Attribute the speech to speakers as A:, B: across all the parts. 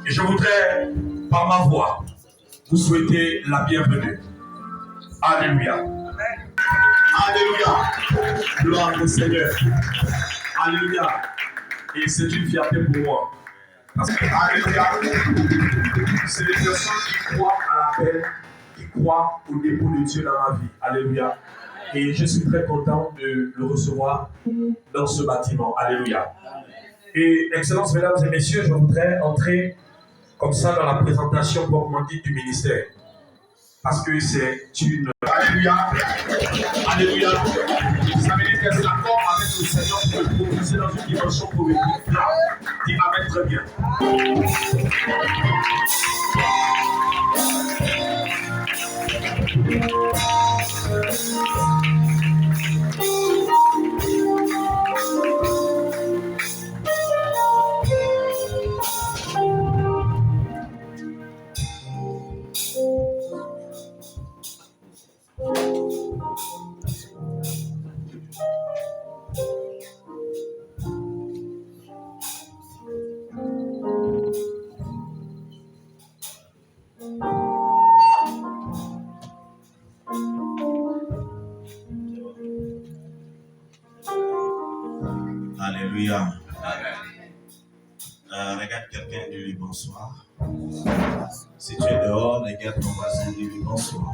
A: Et je voudrais, par ma voix, vous souhaiter la bienvenue. Alléluia. Alléluia. Gloire au Seigneur. Alléluia. Et c'est une fierté pour moi. Parce que, alléluia, c'est les personnes qui croient à l'appel, qui croient au dépôt de Dieu dans ma vie. Alléluia. Et je suis très content de le recevoir dans ce bâtiment. Alléluia. Et, Excellences, mesdames et messieurs, je voudrais entrer comme ça dans la présentation proprement dite du ministère. Parce que c'est une... Alléluia. Alléluia. Ça veut dire qu'elle s'accorde avec le Seigneur pour le propulser dans une dimension prophétique. Dis amen très bien.
B: Alléluia. Regarde quelqu'un et dis-lui bonsoir. Si tu es dehors, regarde ton voisin et dis-lui bonsoir.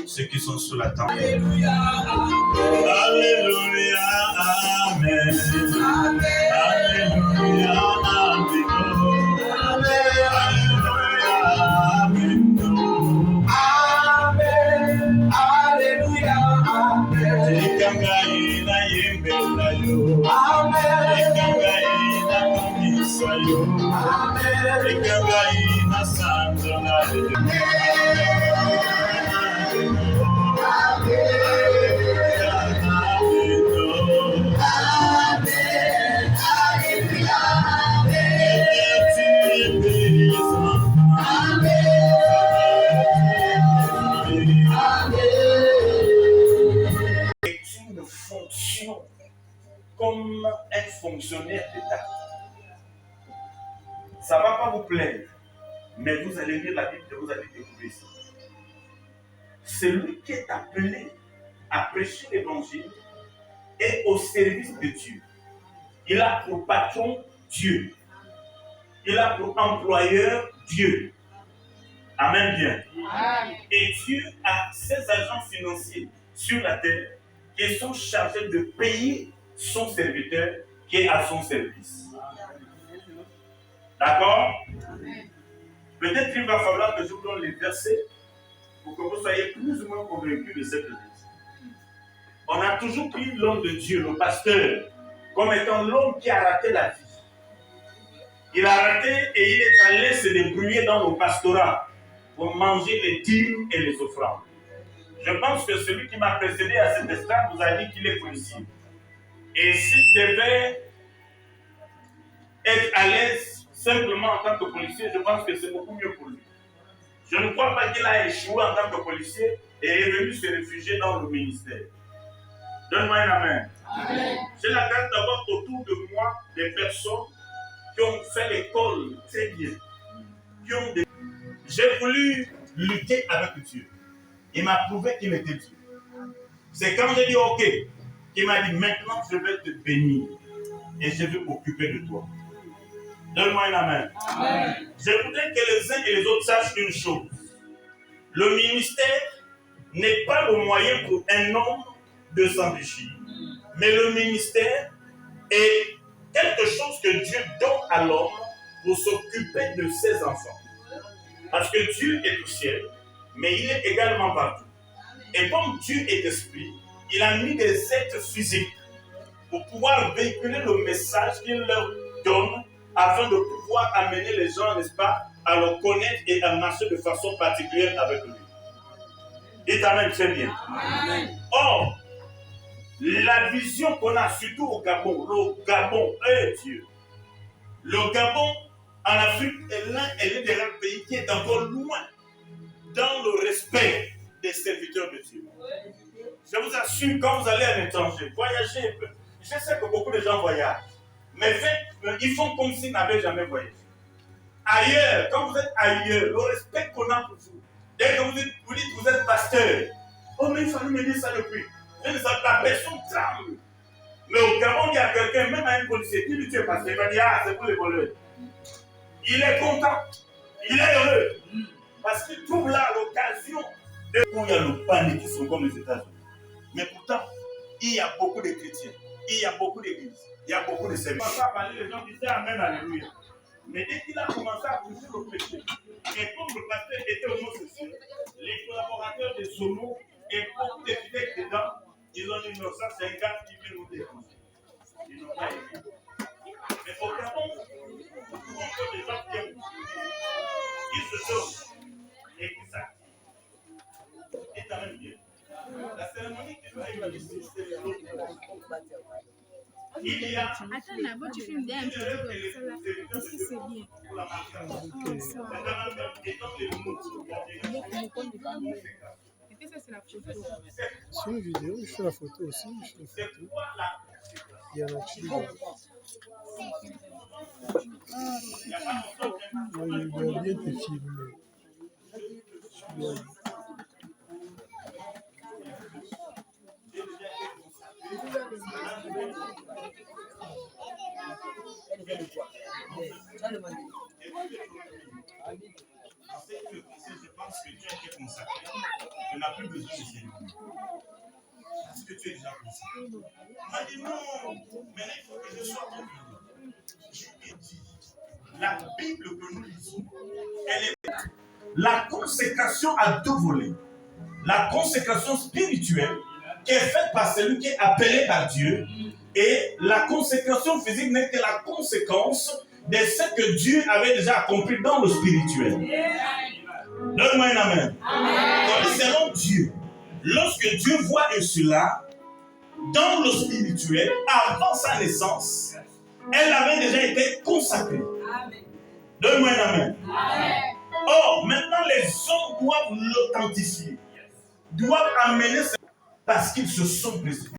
B: Ceux qui sont sous la tente. Alléluia. Alléluia. Amen. Alléluia. Amen. Alléluia.
C: Est une fonction comme un fonctionnaire d'État. Ça ne va pas vous plaire, mais vous allez lire la Bible et vous allez découvrir ça. Celui qui est appelé à prêcher l'évangile est au service de Dieu. Il a pour patron Dieu. Il a pour employeur Dieu. Amen bien. Amen. Et Dieu a ses agents financiers sur la terre qui sont chargés de payer son serviteur qui est à son service. D'accord? Peut-être qu'il va falloir que je vous donne les versets pour que vous soyez plus ou moins convaincus de cette église. On a toujours pris l'homme de Dieu, le pasteur, comme étant l'homme qui a raté la vie. Il a raté et il est allé se débrouiller dans le pastorat pour manger les dîmes et les offrandes. Je pense que celui qui m'a précédé à cet estrade vous a dit qu'il est policier. Et s'il devait être à l'aise simplement en tant que policier, je pense que c'est beaucoup mieux pour lui. Je ne crois pas qu'il a échoué en tant que policier et est venu se réfugier dans le ministère. Donne-moi un amen. Amen. J'ai la grâce d'avoir autour de moi des personnes qui ont fait l'école très bien. J'ai voulu lutter avec Dieu. Il m'a prouvé qu'il était Dieu. C'est quand j'ai dit ok, qui m'a dit, maintenant je vais te bénir et je vais m'occuper de toi. Donne-moi un amen. Amen. Je voudrais que les uns et les autres sachent une chose. Le ministère n'est pas le moyen pour un homme de s'enrichir. Mais le ministère est quelque chose que Dieu donne à l'homme pour s'occuper de ses enfants. Parce que Dieu est au ciel, mais il est également partout. Et comme Dieu est esprit, il a mis des êtres physiques pour pouvoir véhiculer le message qu'il leur donne afin de pouvoir amener les gens, n'est-ce pas, à le connaître et à marcher de façon particulière avec lui. Dites amen, très bien. Amen. Or, la vision qu'on a surtout au Gabon, le Gabon est Dieu. Le Gabon, en Afrique, elle est des rares pays qui est encore loin dans le respect des serviteurs de Dieu. Je vous assure, quand vous allez à l'étranger, voyagez un peu. Je sais que beaucoup de gens voyagent, mais ils font comme s'ils n'avaient jamais voyagé. Ailleurs, quand vous êtes ailleurs, le respect qu'on a pour vous, dès que vous dites que vous êtes pasteur, oh mais il fallait me dire ça depuis. Je ne sais pas, la personne tremble. Mais au Gabon, il y a quelqu'un, même à un policier, qui lui tue pasteur, il va dire, ah, c'est pour les voleurs. Il est content, il est heureux, parce qu'il trouve là l'occasion de... Il y a le panique qui sont comme les États-Unis. Mais pourtant, il y a beaucoup de chrétiens, il y a beaucoup d'églises, il y a beaucoup de services. Il ne faut pas parler, les gens disaient Amen, Alléluia. Mais dès qu'il a commencé à pousser le péché, et comme le pasteur était homosexuel, les collaborateurs de Zomo et beaucoup de fidèles dedans, ils ont dit non, ça c'est un gars qui vient nous déranger. Ils n'ont pas aimé. Mais au Gabon, beaucoup de gens qui aiment, ils se donnent et qui s'activent. Et ça même bien. La cérémonie qui doit être ici, c'est il y a...
D: Attends, là-bas, tu filmes bien un petit peu. Est-ce que c'est bien? Est-ce que ça, c'est la photo?
E: Sur une vidéo, je fais la photo aussi. Je fais la photo. Il y en a qui... Moi, je dois bien te filmer.
C: Je pense que tu as été consacré. Tu n'as plus besoin de cérémonie. Parce que tu es déjà consacré. Il m'a dit non, mais là, il faut que je sois connu. Je lui ai dit, la Bible que nous lisons, elle est... La consécration a deux volets. La consécration spirituelle, qui est faite par celui qui est appelé par Dieu, et la consécration physique n'est que la conséquence de ce que Dieu avait déjà accompli dans le spirituel. Donne-moi un amen. Selon Dieu, lorsque Dieu voit cela, dans le spirituel, avant sa naissance, elle avait déjà été consacrée. Donne-moi un amen. Or, maintenant, les hommes doivent l'authentifier, doivent amener parce qu'ils se sont précipités.